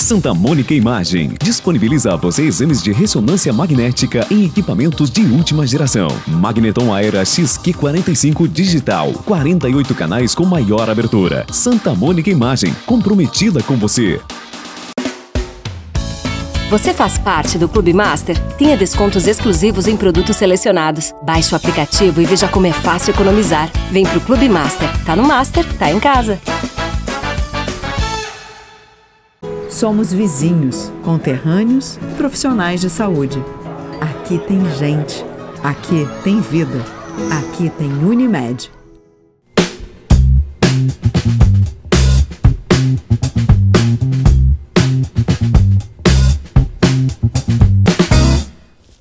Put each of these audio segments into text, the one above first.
Santa Mônica Imagem disponibiliza a você exames de ressonância magnética em equipamentos de última geração. Magneton Aera XQ45 Digital, 48 canais com maior abertura. Santa Mônica Imagem, comprometida com você. Você faz parte do Clube Master? Tenha descontos exclusivos em produtos selecionados. Baixe o aplicativo e veja como é fácil economizar. Vem pro Clube Master. Tá no Master, tá em casa. Somos vizinhos, conterrâneos, profissionais de saúde. Aqui tem gente. Aqui tem vida. Aqui tem Unimed.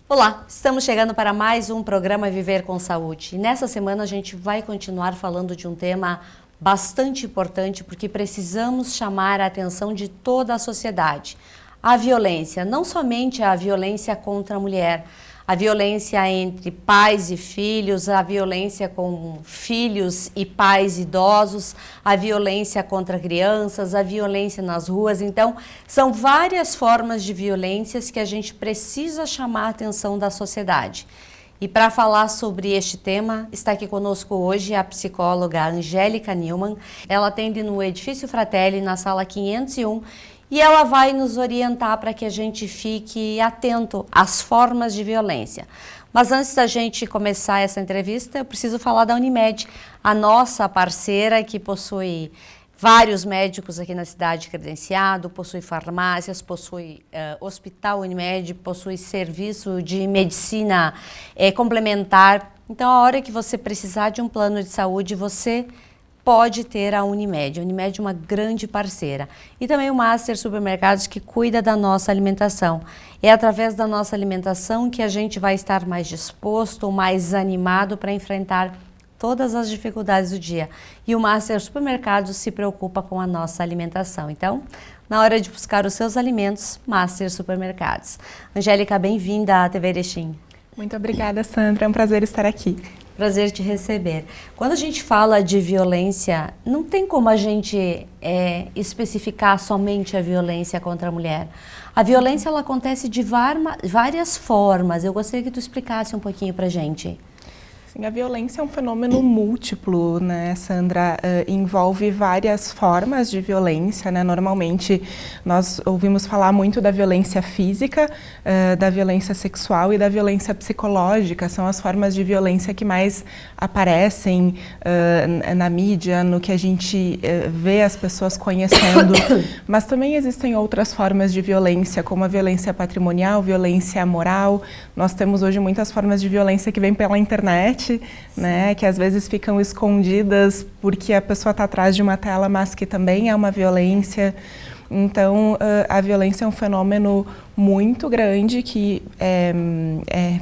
Olá, estamos chegando para mais um programa Viver com Saúde. E nessa semana a gente vai continuar falando de um tema bastante importante porque precisamos chamar a atenção de toda a sociedade. A violência, não somente a violência contra a mulher, a violência entre pais e filhos, a violência com filhos e pais idosos, a violência contra crianças, a violência nas ruas. Então, são várias formas de violências que a gente precisa chamar a atenção da sociedade. E para falar sobre este tema, está aqui conosco hoje a psicóloga Angélica Newman. Ela atende no Edifício Fratelli, na sala 501, e ela vai nos orientar para que a gente fique atento às formas de violência. Mas antes da gente começar essa entrevista, eu preciso falar da Unimed, a nossa parceira que possui vários médicos aqui na cidade credenciado, possui farmácias, possui hospital Unimed, possui serviço de medicina complementar. Então, a hora que você precisar de um plano de saúde, você pode ter a Unimed. A Unimed é uma grande parceira. E também o Master Supermercados, que cuida da nossa alimentação. É através da nossa alimentação que a gente vai estar mais disposto, mais animado para enfrentar todas as dificuldades do dia. E o Master Supermercados se preocupa com a nossa alimentação. Então, na hora de buscar os seus alimentos, Master Supermercados. Angélica, bem-vinda à TV Erechim. Muito obrigada, Sandra. É um prazer estar aqui. Prazer te receber. Quando a gente fala de violência, não tem como a gente especificar somente a violência contra a mulher. A violência ela acontece de várias formas. Eu gostaria que tu explicasse um pouquinho pra gente. Sim, a violência é um fenômeno múltiplo, né, Sandra? Envolve várias formas de violência, né? Normalmente nós ouvimos falar muito da violência física, da violência sexual e da violência psicológica. São as formas de violência que mais aparecem na mídia, no que a gente vê as pessoas conhecendo. Mas também existem outras formas de violência, como a violência patrimonial, violência moral. Nós temos hoje muitas formas de violência que vêm pela internet, né, que às vezes ficam escondidas porque a pessoa está atrás de uma tela, mas que também é uma violência. Então, a violência é um fenômeno muito grande que é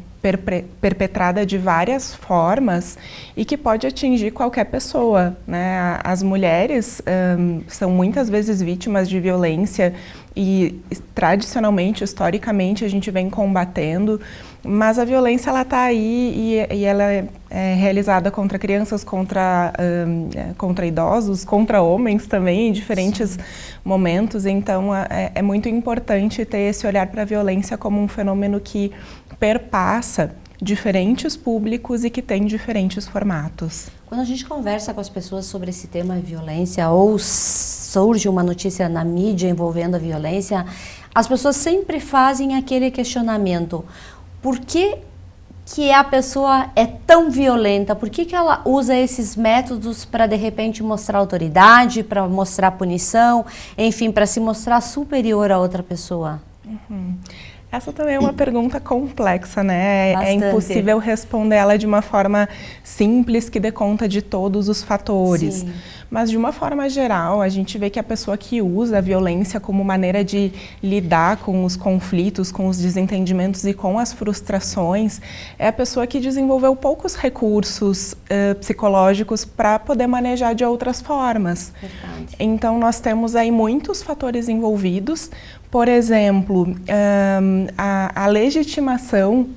perpetrada de várias formas e que pode atingir qualquer pessoa, né? As mulheres são muitas vezes vítimas de violência e tradicionalmente, historicamente, a gente vem combatendo, mas a violência ela está aí e ela é realizada contra crianças, contra idosos, contra homens também, em diferentes momentos. Então, é muito importante ter esse olhar para a violência como um fenômeno que perpassa diferentes públicos e que tem diferentes formatos. Quando a gente conversa com as pessoas sobre esse tema de violência ou surge uma notícia na mídia envolvendo a violência, as pessoas sempre fazem aquele questionamento: por que a pessoa é tão violenta? Por que ela usa esses métodos para, de repente, mostrar autoridade, para mostrar punição, enfim, para se mostrar superior a outra pessoa? Uhum. Essa também é uma pergunta complexa, né? Bastante. É impossível responder ela de uma forma simples que dê conta de todos os fatores. Sim. Mas de uma forma geral, a gente vê que a pessoa que usa a violência como maneira de lidar com os conflitos, com os desentendimentos e com as frustrações, é a pessoa que desenvolveu poucos recursos psicológicos para poder manejar de outras formas. Verdade. Então, nós temos aí muitos fatores envolvidos. Por exemplo, a legitimação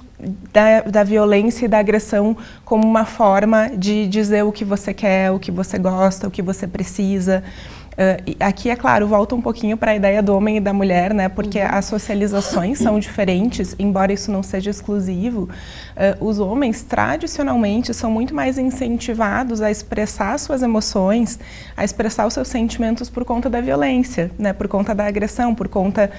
da violência e da agressão como uma forma de dizer o que você quer, o que você gosta, o que você precisa. Aqui, é claro, volta um pouquinho para a ideia do homem e da mulher, né? Porque as socializações são diferentes, embora isso não seja exclusivo. Os homens, tradicionalmente, são muito mais incentivados a expressar suas emoções, a expressar os seus sentimentos por conta da violência, né? Por conta da agressão, por conta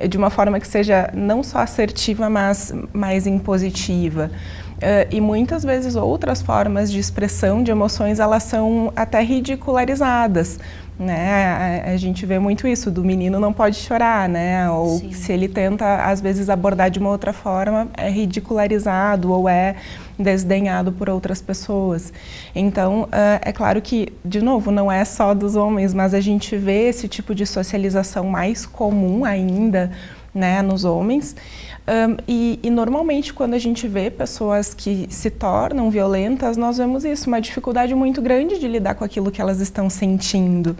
de uma forma que seja não só assertiva, mas mais impositiva. E muitas vezes outras formas de expressão de emoções, elas são até ridicularizadas, né? A gente vê muito isso, do menino não pode chorar, né? Ou Sim. se ele tenta, às vezes, abordar de uma outra forma, é ridicularizado ou é desdenhado por outras pessoas. Então, é claro que, de novo, não é só dos homens, mas a gente vê esse tipo de socialização mais comum ainda, né, nos homens. E normalmente quando a gente vê pessoas que se tornam violentas, nós vemos isso, uma dificuldade muito grande de lidar com aquilo que elas estão sentindo.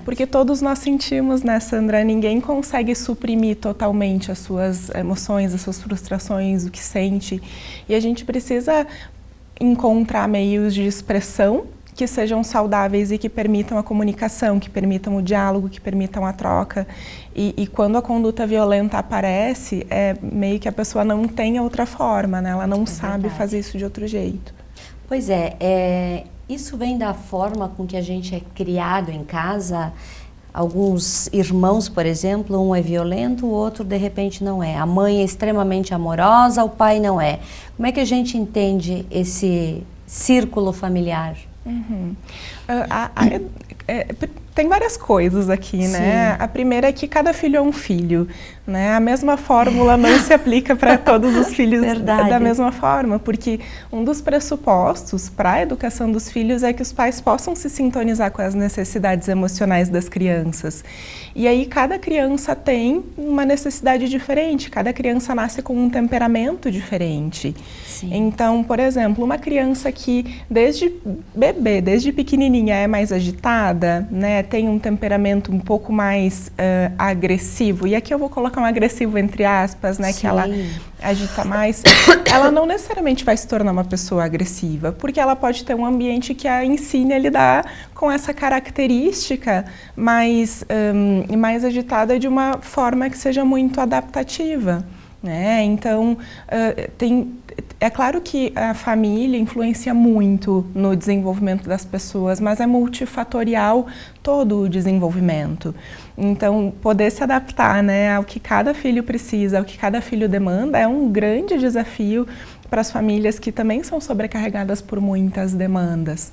Porque todos nós sentimos, né, Sandra? Ninguém consegue suprimir totalmente as suas emoções, as suas frustrações, o que sente. E a gente precisa encontrar meios de expressão que sejam saudáveis e que permitam a comunicação, que permitam o diálogo, que permitam a troca. E quando a conduta violenta aparece, é meio que a pessoa não tem outra forma, né? Ela não sabe fazer isso de outro jeito. Pois é, isso vem da forma com que a gente é criado em casa. Alguns irmãos, por exemplo, um é violento, o outro de repente não é. A mãe é extremamente amorosa, o pai não é. Como é que a gente entende esse círculo familiar? Tem várias coisas aqui, né? A primeira é que cada filho é um filho, né? A mesma fórmula não se aplica para todos os filhos da mesma forma, porque um dos pressupostos para a educação dos filhos é que os pais possam se sintonizar com as necessidades emocionais das crianças. E aí cada criança tem uma necessidade diferente, cada criança nasce com um temperamento diferente. Sim. Então, por exemplo, uma criança que desde bebê, desde pequenininha é mais agitada, né, tem um temperamento um pouco mais agressivo, e aqui eu vou colocar um agressivo entre aspas, né, que ela agita mais, ela não necessariamente vai se tornar uma pessoa agressiva, porque ela pode ter um ambiente que a ensine a lidar com essa característica mais agitada de uma forma que seja muito adaptativa, né? Então, é claro que a família influencia muito no desenvolvimento das pessoas, mas é multifatorial todo o desenvolvimento. Então, poder se adaptar, né, ao que cada filho precisa, ao que cada filho demanda, é um grande desafio para as famílias que também são sobrecarregadas por muitas demandas.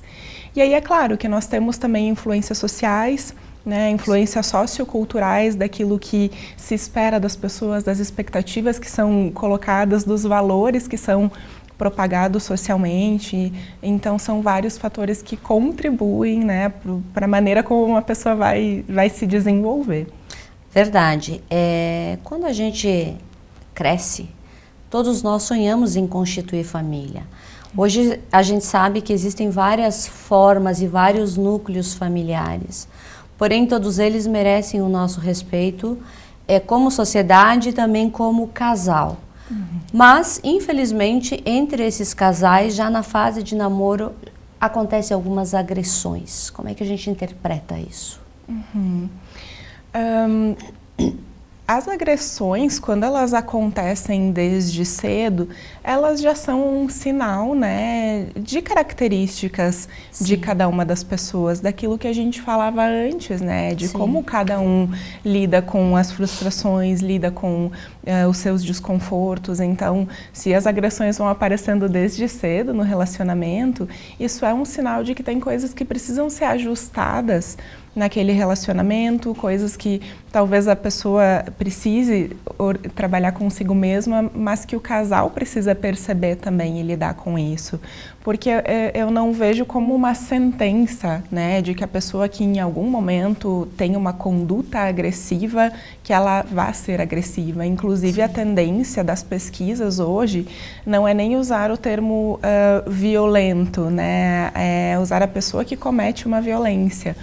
E aí é claro que nós temos também influências sociais, né, influências socioculturais daquilo que se espera das pessoas, das expectativas que são colocadas, dos valores que são propagados socialmente. Então, são vários fatores que contribuem, né, para a maneira como uma pessoa vai se desenvolver. Verdade. Quando a gente cresce, todos nós sonhamos em constituir família. Hoje, a gente sabe que existem várias formas e vários núcleos familiares. Porém, todos eles merecem o nosso respeito, como sociedade e também como casal. Mas, infelizmente, entre esses casais, já na fase de namoro, acontecem algumas agressões. Como é que a gente interpreta isso? As agressões, quando elas acontecem desde cedo, elas já são um sinal, né, de características de cada uma das pessoas, daquilo que a gente falava antes, né, de como cada um lida com as frustrações, lida com os seus desconfortos. Então, se as agressões vão aparecendo desde cedo no relacionamento, isso é um sinal de que tem coisas que precisam ser ajustadas naquele relacionamento, coisas que talvez a pessoa precise trabalhar consigo mesma, mas que o casal precisa perceber também e lidar com isso. Porque eu não vejo como uma sentença, né, de que a pessoa que em algum momento tem uma conduta agressiva, que ela vá ser agressiva. Inclusive, a tendência das pesquisas hoje não é nem usar o termo violento, né, é usar a pessoa que comete uma violência.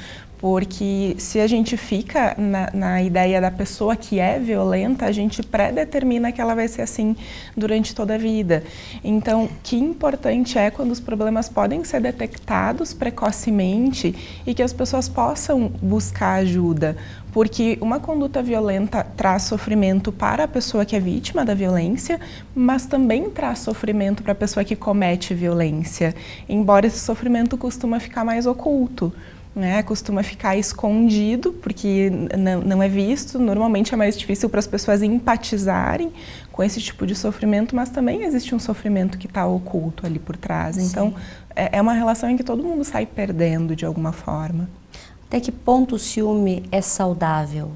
Porque se a gente fica na ideia da pessoa que é violenta, a gente predetermina que ela vai ser assim durante toda a vida. Então, que importante é quando os problemas podem ser detectados precocemente e que as pessoas possam buscar ajuda. Porque uma conduta violenta traz sofrimento para a pessoa que é vítima da violência, mas também traz sofrimento para a pessoa que comete violência, embora esse sofrimento costuma ficar mais oculto, né? Costuma ficar escondido, porque não é visto. Normalmente é mais difícil para as pessoas empatizarem com esse tipo de sofrimento, mas também existe um sofrimento que está oculto ali por trás. Sim. Então, é uma relação em que todo mundo sai perdendo de alguma forma. Até que ponto o ciúme é saudável?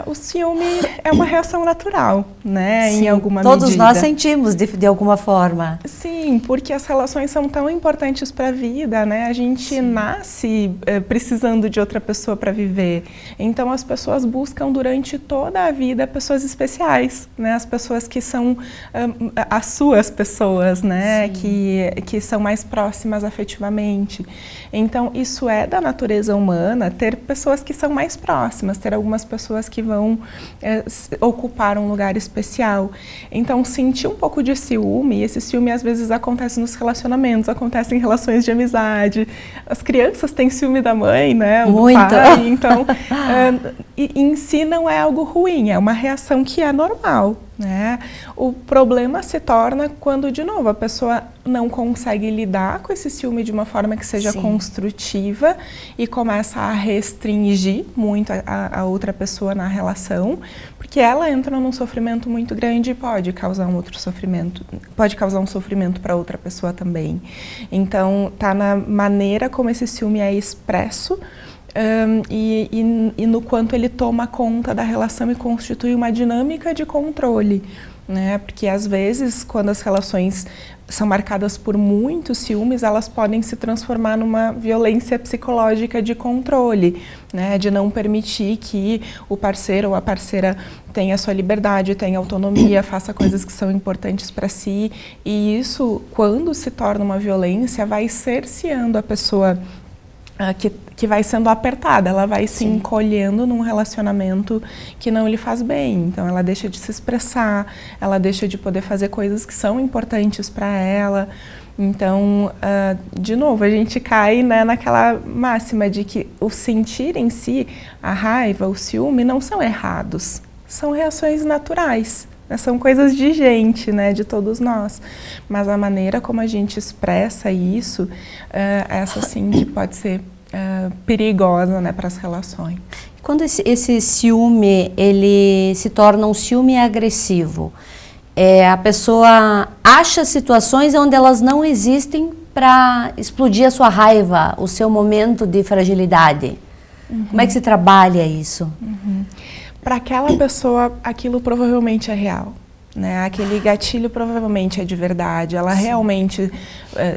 O ciúme é uma reação natural, né? Sim, em alguma todos medida. nós sentimos de alguma forma. Sim, porque as relações são tão importantes para a vida, né? A gente nasce precisando de outra pessoa para viver. Então as pessoas buscam durante toda a vida pessoas especiais, né? As pessoas que são as suas pessoas, né? Que são mais próximas afetivamente. Então isso é da natureza humana, ter pessoas que são mais próximas, ter algumas pessoas que vão ocupar um lugar especial. Então, sentir um pouco de ciúme, e esse ciúme às vezes acontece nos relacionamentos, acontece em relações de amizade. As crianças têm ciúme da mãe, né? Muito! Do pai, então, em si não é algo ruim, é uma reação que é normal, né? O problema se torna quando, de novo, a pessoa não consegue lidar com esse ciúme de uma forma que seja construtiva e começa a restringir muito a outra pessoa na relação, porque ela entra num sofrimento muito grande e pode causar um outro sofrimento, pode causar um sofrimento para outra pessoa também. Então, tá na maneira como esse ciúme é expresso, e no quanto ele toma conta da relação e constitui uma dinâmica de controle, né? Porque às vezes, quando as relações são marcadas por muitos ciúmes, elas podem se transformar numa violência psicológica de controle, né? De não permitir que o parceiro ou a parceira tenha sua liberdade, tenha autonomia, faça coisas que são importantes para si. E isso, quando se torna uma violência, vai cerceando a pessoa que vai sendo apertada, ela vai se encolhendo num relacionamento que não lhe faz bem. Então ela deixa de se expressar, ela deixa de poder fazer coisas que são importantes para ela. Então, de novo, a gente cai, né, naquela máxima de que o sentir em si, a raiva, o ciúme, não são errados, são reações naturais. São coisas de gente, né, de todos nós. Mas a maneira como a gente expressa isso, essa sim que pode ser perigosa, né, para as relações. Quando esse ciúme, ele se torna um ciúme agressivo, a pessoa acha situações onde elas não existem para explodir a sua raiva, o seu momento de fragilidade. Como é que se trabalha isso? Para aquela pessoa, aquilo provavelmente é real, né? Aquele gatilho provavelmente é de verdade. Ela realmente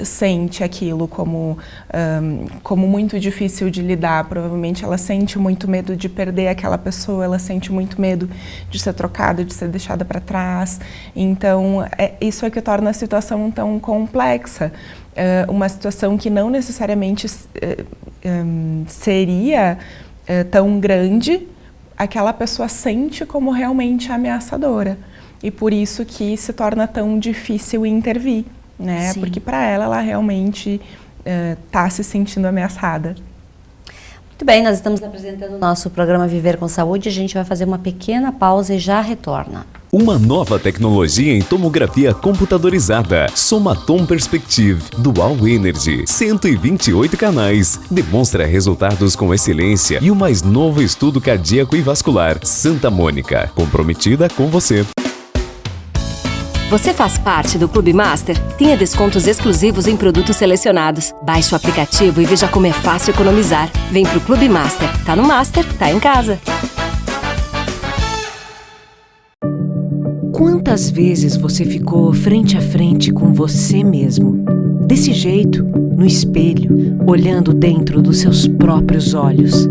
sente aquilo como muito difícil de lidar. Provavelmente ela sente muito medo de perder aquela pessoa, ela sente muito medo de ser trocada, de ser deixada para trás. Então, isso é que torna a situação tão complexa. Uma situação que não necessariamente seria tão grande, aquela pessoa sente como realmente ameaçadora. E por isso que se torna tão difícil intervir, né? Sim. Porque para ela realmente está se sentindo ameaçada. Muito bem, nós estamos apresentando o nosso programa Viver com Saúde. A gente vai fazer uma pequena pausa e já retorna. Uma nova tecnologia em tomografia computadorizada. Somatom Perspective Dual Energy. 128 canais. Demonstra resultados com excelência e o mais novo estudo cardíaco e vascular. Santa Mônica. Comprometida com você. Você faz parte do Clube Master? Tenha descontos exclusivos em produtos selecionados. Baixe o aplicativo e veja como é fácil economizar. Vem pro Clube Master. Tá no Master, tá em casa. Quantas vezes você ficou frente a frente com você mesmo? Desse jeito, no espelho, olhando dentro dos seus próprios olhos.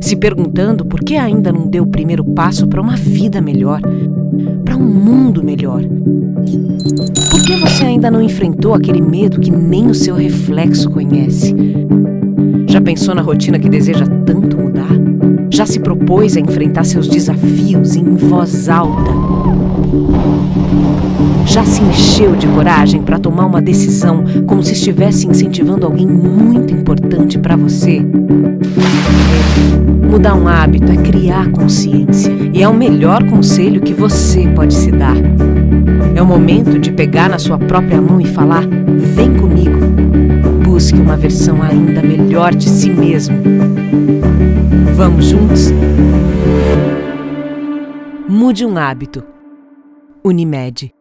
Se perguntando por que ainda não deu o primeiro passo para uma vida melhor, para um mundo melhor. Por que você ainda não enfrentou aquele medo que nem o seu reflexo conhece? Já pensou na rotina que deseja tanto mudar? Já se propôs a enfrentar seus desafios em voz alta? Já se encheu de coragem para tomar uma decisão como se estivesse incentivando alguém muito importante para você? Mudar um hábito é criar consciência e é o melhor conselho que você pode se dar. É o momento de pegar na sua própria mão e falar: vem comigo. Busque uma versão ainda melhor de si mesmo. Vamos juntos? Mude um hábito. Unimed.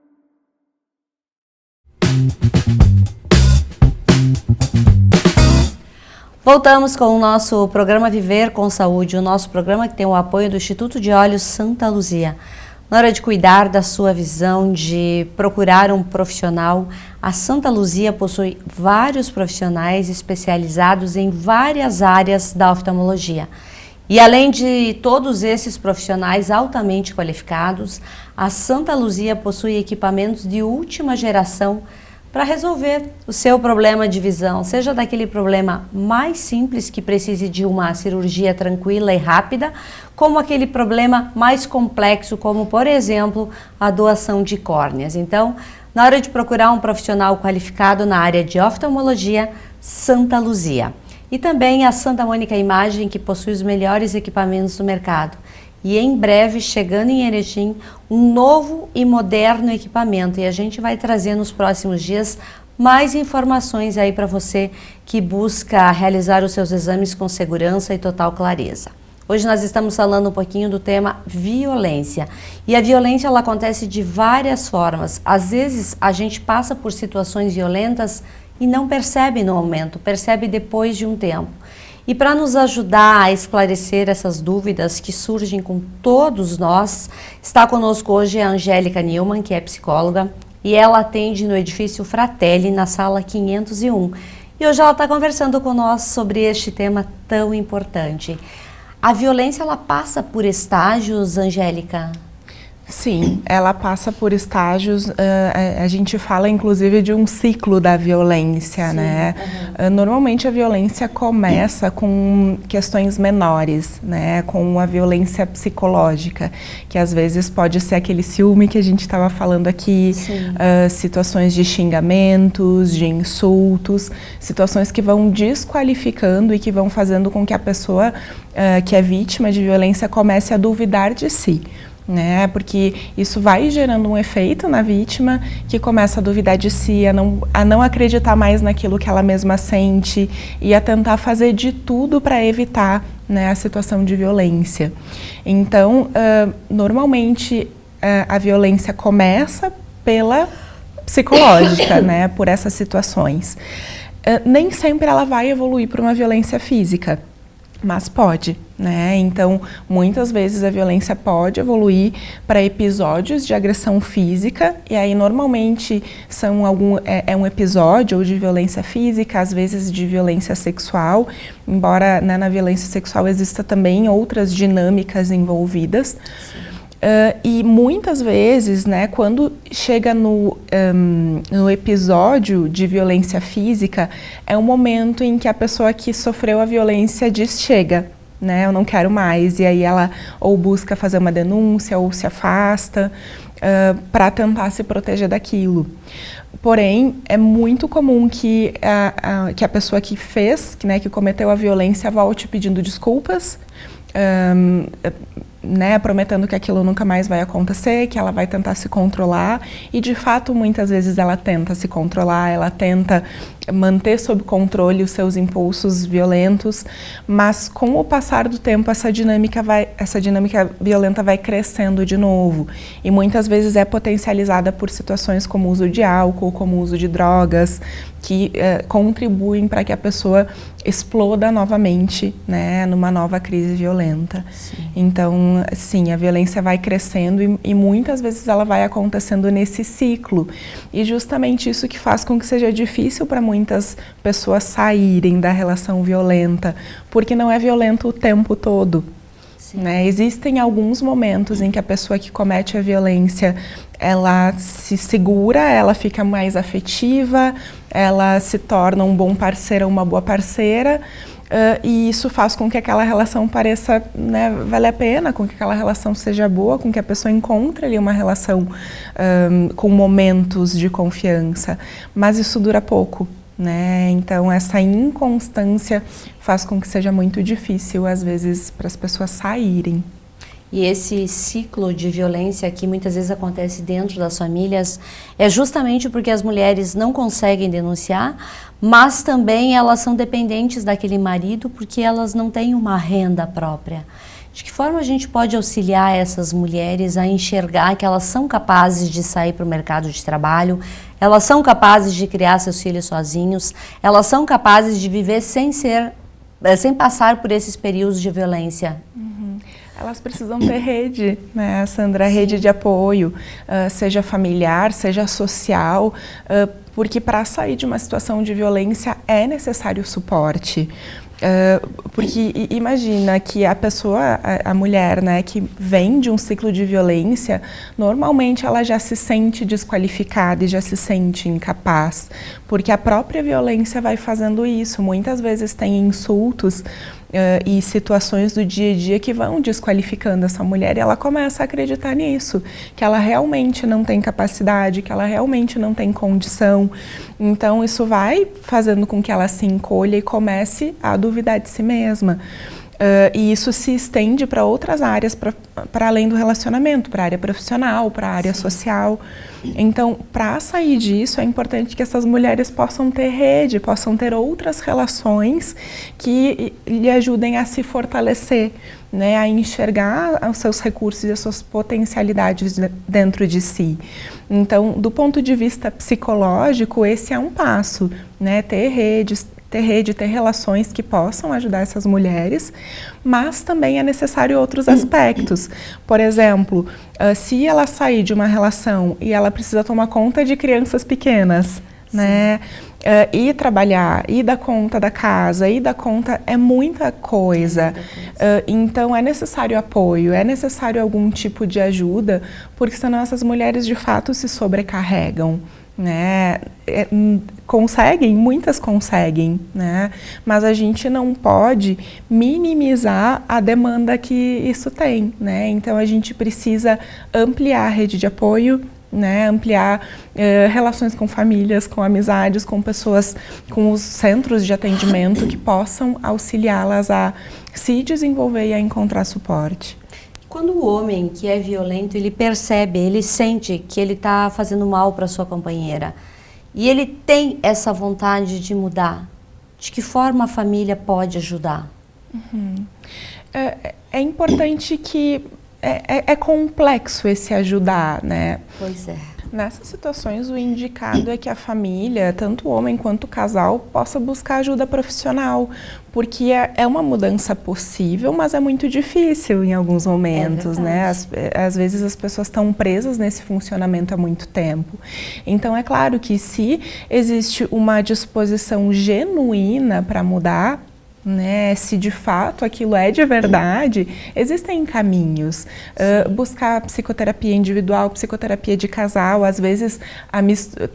Voltamos com o nosso programa Viver com Saúde, o nosso programa que tem o apoio do Instituto de Olhos Santa Luzia. Na hora de cuidar da sua visão, de procurar um profissional, a Santa Luzia possui vários profissionais especializados em várias áreas da oftalmologia. E além de todos esses profissionais altamente qualificados, a Santa Luzia possui equipamentos de última geração para resolver o seu problema de visão, seja daquele problema mais simples que precise de uma cirurgia tranquila e rápida, como aquele problema mais complexo, como por exemplo a doação de córneas. Então, na hora de procurar um profissional qualificado na área de oftalmologia, Santa Luzia. E também a Santa Mônica Imagem, que possui os melhores equipamentos do mercado. E em breve, chegando em Erechim, um novo e moderno equipamento. E a gente vai trazer nos próximos dias mais informações aí para você que busca realizar os seus exames com segurança e total clareza. Hoje nós estamos falando um pouquinho do tema violência. E a violência ela acontece de várias formas. Às vezes a gente passa por situações violentas e não percebe no momento, percebe depois de um tempo. E para nos ajudar a esclarecer essas dúvidas que surgem com todos nós, está conosco hoje a Angélica Nilman, que é psicóloga, e ela atende no edifício Fratelli, na sala 501. E hoje ela está conversando conosco sobre este tema tão importante. A violência, ela passa por estágios, Angélica? Sim, ela passa por estágios, a gente fala inclusive de um ciclo da violência, sim, né? Uhum. Normalmente a violência começa com questões menores, né? Com a violência psicológica, que às vezes pode ser aquele ciúme que a gente estava falando aqui, situações de xingamentos, de insultos, situações que vão desqualificando e que vão fazendo com que a pessoa que é vítima de violência comece a duvidar de si. Né? Porque isso vai gerando um efeito na vítima que começa a duvidar de si, a não acreditar mais naquilo que ela mesma sente e a tentar fazer de tudo para evitar, né, a situação de violência. Então, normalmente a violência começa pela psicológica, né, por essas situações. Nem sempre ela vai evoluir para uma violência física, mas pode, né? Então, muitas vezes a violência pode evoluir para episódios de agressão física, e aí normalmente são um episódio ou de violência física, às vezes de violência sexual, embora, né, na violência sexual exista também outras dinâmicas envolvidas. E muitas vezes, né, quando chega no episódio de violência física, é um momento em que a pessoa que sofreu a violência diz chega, né, eu não quero mais, e aí ela ou busca fazer uma denúncia ou se afasta para tentar se proteger daquilo. Porém, é muito comum que a pessoa que fez, né, que cometeu a violência volte pedindo desculpas, né, prometendo que aquilo nunca mais vai acontecer, que ela vai tentar se controlar, e de fato muitas vezes ela tenta se controlar, ela tenta manter sob controle os seus impulsos violentos, mas com o passar do tempo essa dinâmica violenta vai crescendo de novo, e muitas vezes é potencializada por situações como o uso de álcool, como o uso de drogas, que contribuem para que a pessoa exploda novamente, né, numa nova crise violenta. Sim. Então, sim, a violência vai crescendo e muitas vezes ela vai acontecendo nesse ciclo. E justamente isso que faz com que seja difícil para muitas pessoas saírem da relação violenta, porque não é violento o tempo todo. Né? Existem alguns momentos em que a pessoa que comete a violência, ela se segura, ela fica mais afetiva, ela se torna um bom parceiro, uma boa parceira, e isso faz com que aquela relação pareça, né, vale a pena, com que aquela relação seja boa, com que a pessoa encontre ali uma relação com momentos de confiança, mas isso dura pouco, né? Então essa inconstância faz com que seja muito difícil às vezes para as pessoas saírem. E esse ciclo de violência que muitas vezes acontece dentro das famílias é justamente porque as mulheres não conseguem denunciar, mas também elas são dependentes daquele marido porque elas não têm uma renda própria. De que forma a gente pode auxiliar essas mulheres a enxergar que elas são capazes de sair para o mercado de trabalho, elas são capazes de criar seus filhos sozinhos, elas são capazes de viver sem passar por esses períodos de violência? Elas precisam ter rede, né, Sandra? Rede de apoio, seja familiar, seja social, porque para sair de uma situação de violência é necessário suporte. Porque imagina que a pessoa, a mulher, né, que vem de um ciclo de violência, normalmente ela já se sente desqualificada e já se sente incapaz, porque a própria violência vai fazendo isso. Muitas vezes tem insultos e situações do dia a dia que vão desqualificando essa mulher e ela começa a acreditar nisso, que ela realmente não tem capacidade, que ela realmente não tem condição. Então isso vai fazendo com que ela se encolha e comece a duvidar de si mesma. E isso se estende para outras áreas, para além do relacionamento, para a área profissional, para a área social. Então, para sair disso, é importante que essas mulheres possam ter rede, possam ter outras relações que lhe ajudem a se fortalecer, né, a enxergar os seus recursos e as suas potencialidades dentro de si. Então, do ponto de vista psicológico, esse é um passo, né, ter relações que possam ajudar essas mulheres, mas também é necessário outros aspectos. Por exemplo, se ela sair de uma relação e ela precisa tomar conta de crianças pequenas, né, e trabalhar, e dar conta da casa, e dar conta, é muita coisa. Então é necessário apoio, é necessário algum tipo de ajuda, porque senão essas mulheres de fato se sobrecarregam, né? Muitas conseguem, né? Mas a gente não pode minimizar a demanda que isso tem, né? Então a gente precisa ampliar a rede de apoio, né? Ampliar relações com famílias, com amizades, com pessoas, com os centros de atendimento que possam auxiliá-las a se desenvolver e a encontrar suporte. Quando o homem que é violento, ele percebe, ele sente que ele está fazendo mal para sua companheira e ele tem essa vontade de mudar, de que forma a família pode ajudar? É importante que é complexo esse ajudar, né? Pois é. Nessas situações, o indicado é que a família, tanto o homem quanto o casal, possa buscar ajuda profissional, porque é uma mudança possível, mas é muito difícil em alguns momentos, né? Às vezes as pessoas estão presas nesse funcionamento há muito tempo. Então, é claro que se existe uma disposição genuína para mudar, né, se de fato aquilo é de verdade, existem caminhos. Buscar psicoterapia individual, psicoterapia de casal, às vezes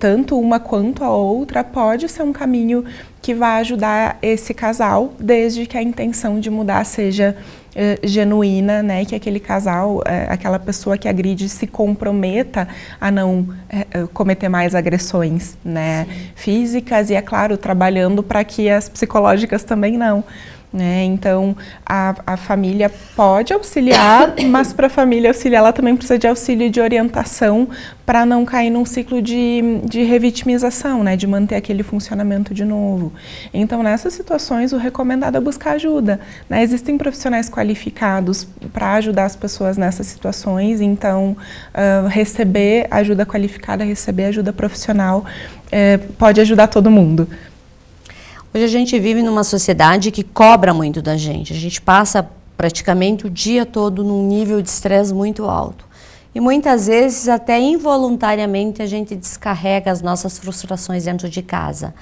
tanto uma quanto a outra pode ser um caminho que vai ajudar esse casal, desde que a intenção de mudar seja genuína, né, que aquele casal, aquela pessoa que agride se comprometa a não cometer mais agressões, né, físicas e, é claro, trabalhando para que as psicológicas também não. Né? Então, a família pode auxiliar, mas para a família auxiliar, ela também precisa de auxílio e de orientação para não cair num ciclo de revitimização, né? De manter aquele funcionamento de novo. Então, nessas situações, o recomendado é buscar ajuda, né? Existem profissionais qualificados para ajudar as pessoas nessas situações, então, receber ajuda qualificada, receber ajuda profissional, pode ajudar todo mundo. Hoje a gente vive numa sociedade que cobra muito da gente. A gente passa praticamente o dia todo num nível de estresse muito alto. E muitas vezes, até involuntariamente, a gente descarrega as nossas frustrações dentro de casa.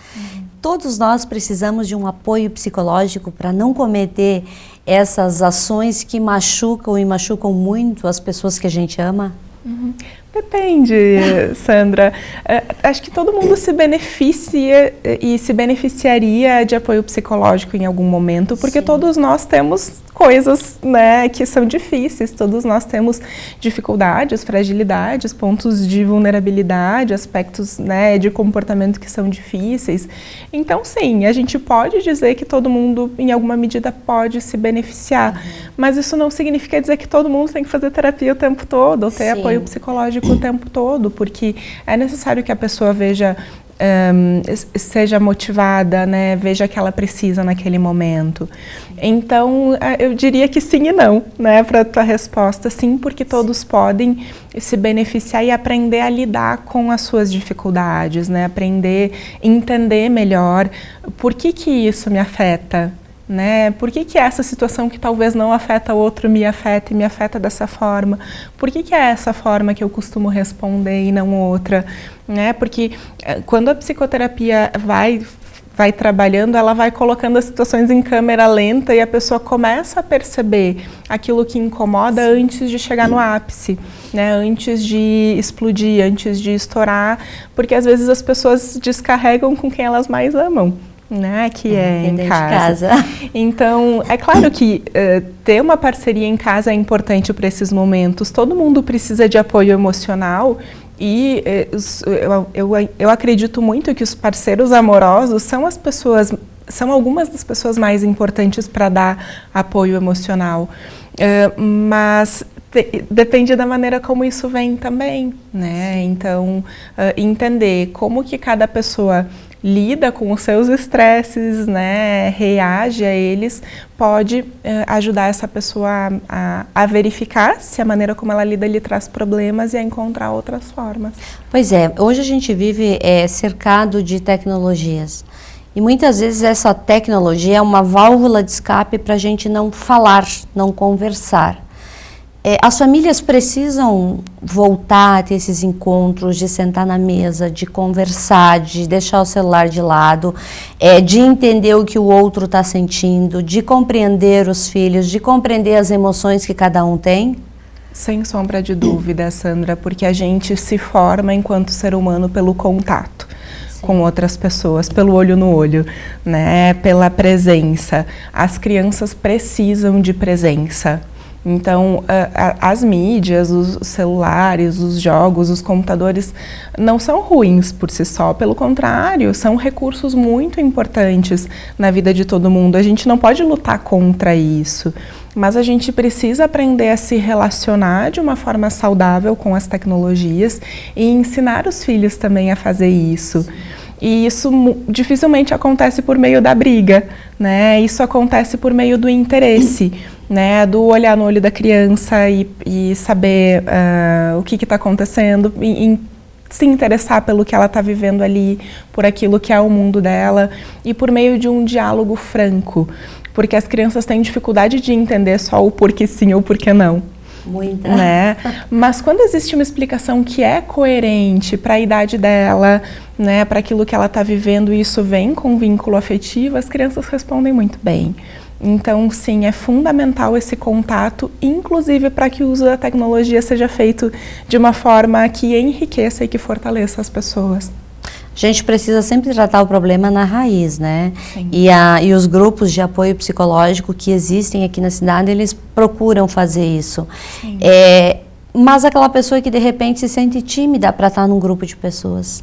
Todos nós precisamos de um apoio psicológico para não cometer essas ações que machucam e machucam muito as pessoas que a gente ama. Depende, Sandra. Acho que todo mundo se beneficia e se beneficiaria de apoio psicológico em algum momento, porque Sim. todos nós temos coisas, né, que são difíceis, todos nós temos dificuldades, fragilidades, pontos de vulnerabilidade, aspectos, né, de comportamento que são difíceis. Então, sim, a gente pode dizer que todo mundo, em alguma medida, pode se beneficiar, mas isso não significa dizer que todo mundo tem que fazer terapia o tempo todo, ou ter apoio psicológico o tempo todo, porque é necessário que a pessoa seja motivada, né, veja que ela precisa naquele momento. Então, eu diria que sim e não, né, para a tua resposta. Sim, porque todos podem se beneficiar e aprender a lidar com as suas dificuldades, né, aprender a entender melhor por que isso me afeta. Né? Por que essa situação que talvez não afeta o outro me afeta e me afeta dessa forma? Por que é essa forma que eu costumo responder e não outra? Né? Porque quando a psicoterapia vai trabalhando, ela vai colocando as situações em câmera lenta e a pessoa começa a perceber aquilo que incomoda antes de chegar no ápice, né? Antes de explodir, antes de estourar, porque às vezes as pessoas descarregam com quem elas mais amam. Né, que é em casa. Então, é claro que ter uma parceria em casa é importante para esses momentos. Todo mundo precisa de apoio emocional e eu acredito muito que os parceiros amorosos são algumas das pessoas mais importantes para dar apoio emocional. Mas depende da maneira como isso vem também, né? Então, entender como que cada pessoa lida com os seus estresses, né, reage a eles, pode ajudar essa pessoa a verificar se a maneira como ela lida lhe traz problemas e a encontrar outras formas. Pois é, hoje a gente vive cercado de tecnologias e muitas vezes essa tecnologia é uma válvula de escape para a gente não falar, não conversar. As famílias precisam voltar a ter esses encontros, de sentar na mesa, de conversar, de deixar o celular de lado, de entender o que o outro está sentindo, de compreender os filhos, de compreender as emoções que cada um tem? Sem sombra de dúvida, Sandra, porque a gente se forma enquanto ser humano pelo contato com outras pessoas, pelo olho no olho, né? Pela presença. As crianças precisam de presença. Então, as mídias, os celulares, os jogos, os computadores não são ruins por si só, pelo contrário, são recursos muito importantes na vida de todo mundo. A gente não pode lutar contra isso, mas a gente precisa aprender a se relacionar de uma forma saudável com as tecnologias e ensinar os filhos também a fazer isso. E isso dificilmente acontece por meio da briga, né? Isso acontece por meio do interesse, né? Do olhar no olho da criança e saber o que está acontecendo, se interessar pelo que ela está vivendo ali, por aquilo que é o mundo dela, e por meio de um diálogo franco, porque as crianças têm dificuldade de entender só o porquê sim ou o porquê não. Muita. Né? Mas quando existe uma explicação que é coerente para a idade dela, né, para aquilo que ela está vivendo, e isso vem com vínculo afetivo, as crianças respondem muito bem. Então, sim, é fundamental esse contato, inclusive para que o uso da tecnologia seja feito de uma forma que enriqueça e que fortaleça as pessoas. A gente precisa sempre tratar o problema na raiz, né? Sim. E os grupos de apoio psicológico que existem aqui na cidade, eles procuram fazer isso. Sim. Mas aquela pessoa que de repente se sente tímida para estar num grupo de pessoas,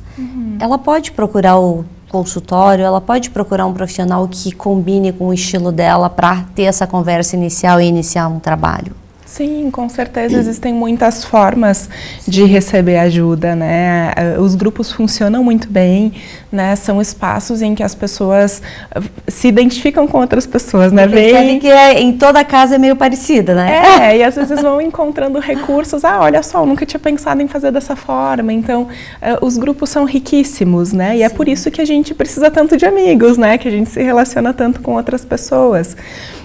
ela pode procurar o consultório, ela pode procurar um profissional que combine com o estilo dela para ter essa conversa inicial e iniciar um trabalho. Sim, com certeza existem muitas formas de receber ajuda, né? Os grupos funcionam muito bem, né? São espaços em que as pessoas se identificam com outras pessoas, né? Percebem que em toda casa é meio parecida, né? E às vezes vão encontrando recursos. Olha só, eu nunca tinha pensado em fazer dessa forma. Então, os grupos são riquíssimos, né? E é por isso que a gente precisa tanto de amigos, né? Que a gente se relaciona tanto com outras pessoas.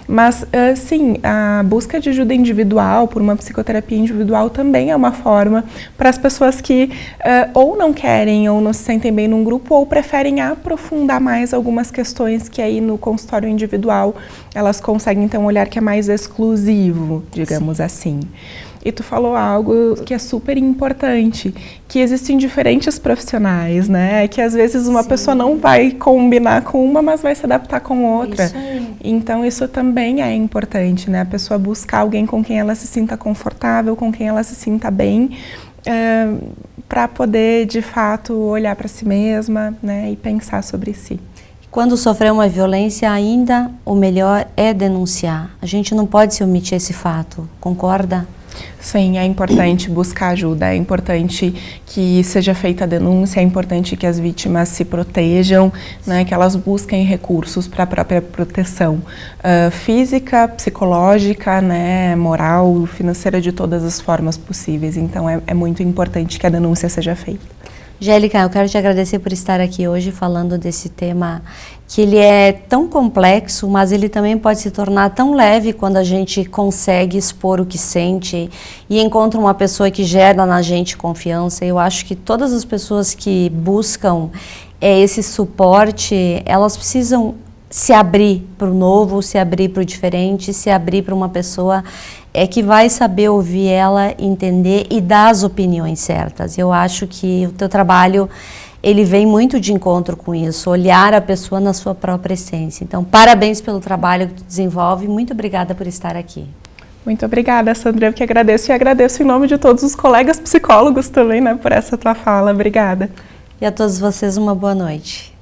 Mas, sim, a busca de ajuda individual, por uma psicoterapia individual, também é uma forma para as pessoas que ou não querem ou não se sentem bem num grupo ou preferem aprofundar mais algumas questões que aí no consultório individual elas conseguem ter um olhar que é mais exclusivo, digamos assim. E tu falou algo que é super importante, que existem diferentes profissionais, né? Que às vezes uma pessoa não vai combinar com uma, mas vai se adaptar com outra. Isso aí. Então isso também é importante, né? A pessoa buscar alguém com quem ela se sinta confortável, com quem ela se sinta bem, para poder de fato olhar para si mesma, né? E pensar sobre si. Quando sofrer uma violência, ainda o melhor é denunciar. A gente não pode se omitir esse fato, concorda? Sim, é importante buscar ajuda, é importante que seja feita a denúncia, é importante que as vítimas se protejam, né, que elas busquem recursos para a própria proteção física, psicológica, né, moral, financeira, de todas as formas possíveis. Então é muito importante que a denúncia seja feita. Gélica, eu quero te agradecer por estar aqui hoje falando desse tema que ele é tão complexo, mas ele também pode se tornar tão leve quando a gente consegue expor o que sente e encontra uma pessoa que gera na gente confiança. Eu acho que todas as pessoas que buscam esse suporte, elas precisam se abrir para o novo, se abrir para o diferente, se abrir para uma pessoa que vai saber ouvir ela, entender e dar as opiniões certas. Eu acho que o teu trabalho, ele vem muito de encontro com isso, olhar a pessoa na sua própria essência. Então, parabéns pelo trabalho que tu desenvolve, muito obrigada por estar aqui. Muito obrigada, Sandra, eu que agradeço, e agradeço em nome de todos os colegas psicólogos também, né, por essa tua fala. Obrigada. E a todos vocês, uma boa noite.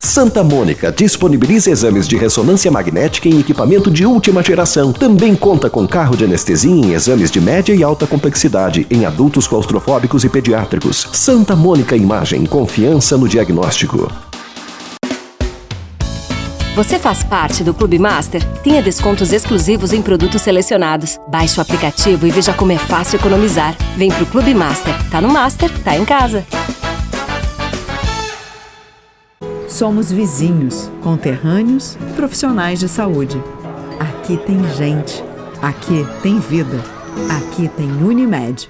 Santa Mônica disponibiliza exames de ressonância magnética em equipamento de última geração. Também conta com carro de anestesia em exames de média e alta complexidade em adultos claustrofóbicos e pediátricos. Santa Mônica Imagem, confiança no diagnóstico. Você faz parte do Clube Master? Tenha descontos exclusivos em produtos selecionados. Baixe o aplicativo e veja como é fácil economizar. Vem pro Clube Master. Tá no Master, tá em casa. Somos vizinhos, conterrâneos, profissionais de saúde. Aqui tem gente. Aqui tem vida. Aqui tem Unimed.